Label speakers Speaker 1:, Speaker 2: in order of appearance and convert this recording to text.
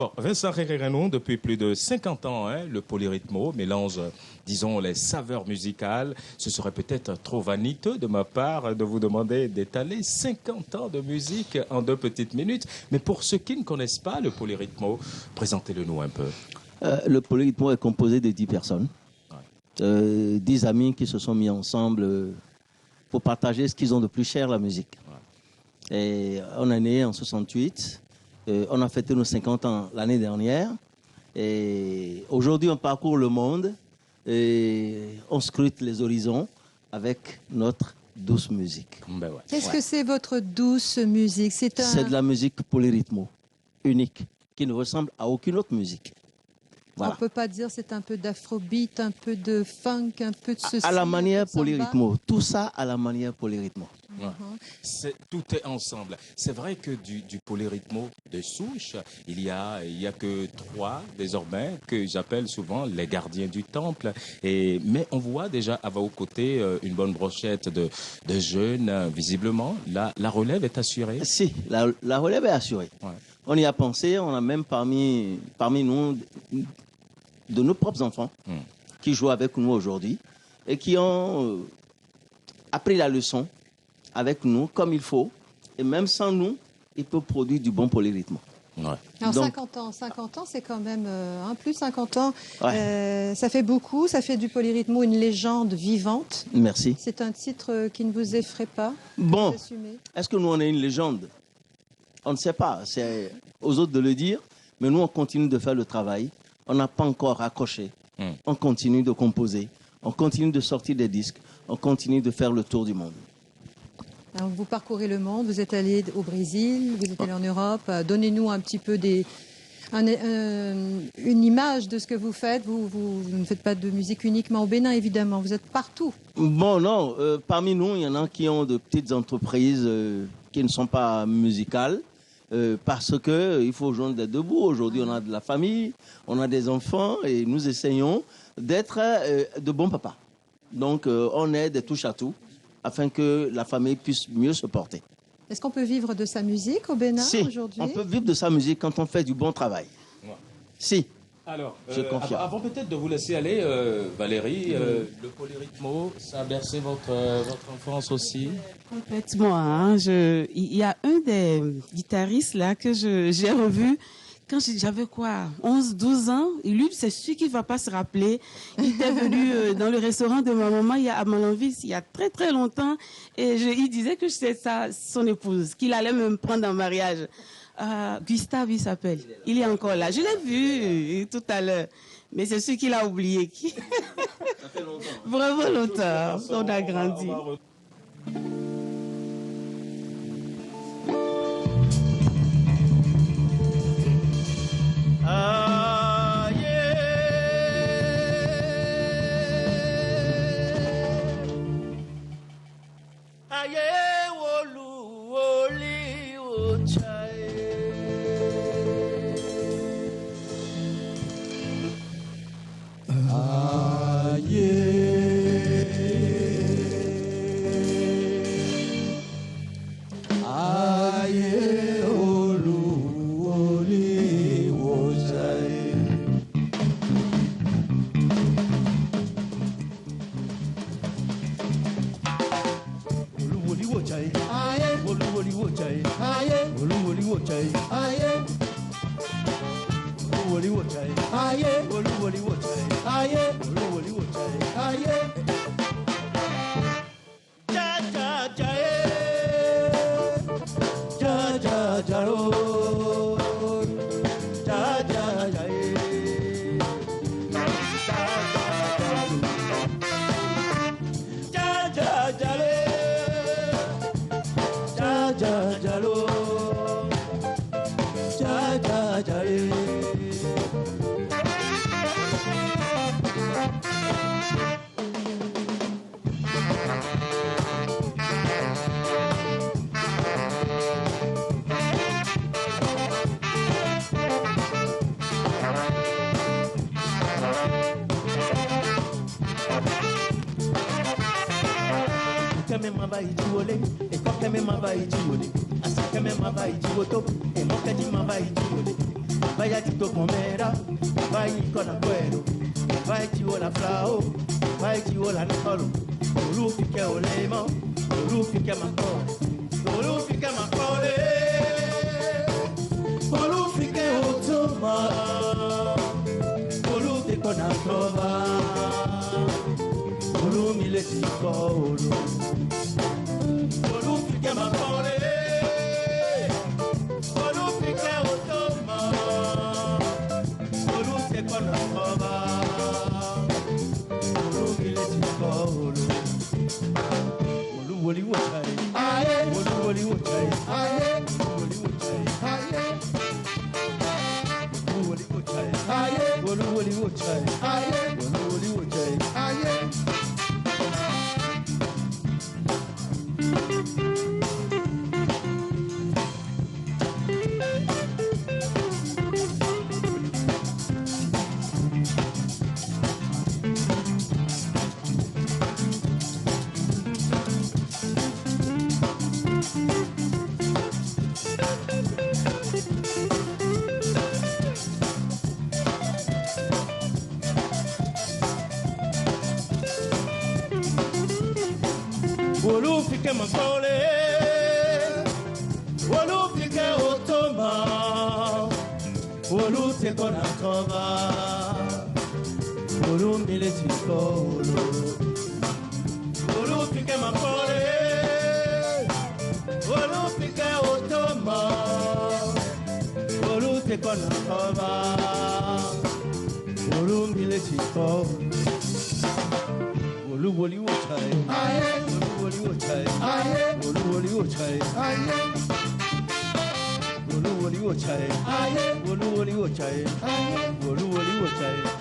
Speaker 1: Bon, Vincent Rerenou, depuis plus de 50 ans, hein, le polyrythmo mélange, disons, les saveurs musicales. Ce serait peut-être trop vaniteux de ma part de vous demander d'étaler 50 ans de musique en 2 petites minutes. Mais pour ceux qui ne connaissent pas le polyrythmo, présentez-le-nous un peu.
Speaker 2: Le polyrythmo est composé de 10 personnes, 10 amis qui se sont mis ensemble pour partager ce qu'ils ont de plus cher, la musique. Et on est né en 68. On a fêté nos 50 ans l'année dernière. Et aujourd'hui, on parcourt le monde et on scrute les horizons avec notre douce musique.
Speaker 1: Ben ouais.
Speaker 3: Qu'est-ce que c'est votre douce musique?
Speaker 2: C'est de la musique polyrythmo, unique, qui ne ressemble à aucune autre musique. Voilà.
Speaker 3: On ne peut pas dire c'est un peu d'afrobeat, un peu de funk, un peu de ceci.
Speaker 2: À la manière
Speaker 3: un peu de samba.
Speaker 2: polyrythmo. Tout ça à la manière polyrythmo.
Speaker 1: Ouais. Tout est ensemble. C'est vrai que du polyrythmo de souche, il y a que 3 désormais que j'appelle souvent les gardiens du temple. Mais on voit déjà à vos côtés une bonne brochette de jeunes. Visiblement, la relève est assurée.
Speaker 2: Si, la relève est assurée.
Speaker 1: Ouais.
Speaker 2: On y a pensé, on a même parmi nous de nos propres enfants qui jouent avec nous aujourd'hui et qui ont appris la leçon avec nous comme il faut. Et même sans nous, ils peuvent produire du bon polyrythme.
Speaker 1: Ouais.
Speaker 3: Alors
Speaker 2: Donc,
Speaker 3: 50 ans, c'est quand même plus 50 ans.
Speaker 2: Ouais.
Speaker 3: Ça fait beaucoup, ça fait du polyrythmo une légende vivante.
Speaker 2: Merci.
Speaker 3: C'est un titre qui ne vous effraie pas?
Speaker 2: Bon,
Speaker 3: Vous assumez?
Speaker 2: est-ce que nous, on est une légende? On ne sait pas, c'est aux autres de le dire, mais nous, on continue de faire le travail. On n'a pas encore raccroché. On continue de composer, on continue de sortir des disques, on continue de faire le tour du monde.
Speaker 3: Alors, vous parcourez le monde, vous êtes allé au Brésil, vous êtes allé en Europe. Donnez-nous un petit peu une image de ce que vous faites. Vous ne faites pas de musique uniquement au Bénin, évidemment. Vous êtes partout.
Speaker 2: Bon, non, parmi nous, il y en a qui ont de petites entreprises qui ne sont pas musicales. Parce qu'il faut joindre des deux bouts. Aujourd'hui, on a de la famille, on a des enfants et nous essayons d'être de bons papas. Donc, on est des touche à tout afin que la famille puisse mieux se porter.
Speaker 3: Est-ce qu'on peut vivre de sa musique au Bénin
Speaker 2: Si,
Speaker 3: aujourd'hui?
Speaker 2: on peut vivre de sa musique quand on fait du bon travail.
Speaker 1: Ouais.
Speaker 2: Si.
Speaker 1: Alors,
Speaker 2: Je confirme.
Speaker 1: avant peut-être de vous laisser aller, Valérie, le polyrythmo, ça a bercé votre enfance aussi?
Speaker 4: Complètement. Hein. Il y a un des guitaristes là que j'ai revu quand j'avais quoi, 11, 12 ans. Et lui, c'est celui qui ne va pas se rappeler. Il était venu dans le restaurant de ma maman à Malanvis il y a très très longtemps. Et il disait que j'étais son épouse, qu'il allait me prendre en mariage. Gustave, il s'appelle. Il est encore là. Je l'ai vu tout à l'heure. Mais c'est celui qui l'a oublié.
Speaker 2: Ça fait longtemps.
Speaker 4: Vraiment longtemps. On a grandi.
Speaker 2: vaya tito pomera, vai kona kwero, vai chiwola flao, vai chiwola nkolo, olufi ke olemo, olufi ke makole, olufi ke makole, olufi ke otoma, olufi kona toba, olumi le tikolo, olufi ke makole. Woli wotai, aye. Woli wotai, aye. Woli wotai, aye. Woli wotai, aye. Woli wotai, aye. Woli wotai, aye. Wolufike makole, wolufike otoma, wolute kona toba, wolumile tikolo. Wolufike makole, wolufike otoma, wolute kona toba, wolumile tikolo. Woli wotai, aye. Woli wotai, aye. Woli wotai, aye. Woli wotai, aye. Woli wotai, aye. Woli wotai.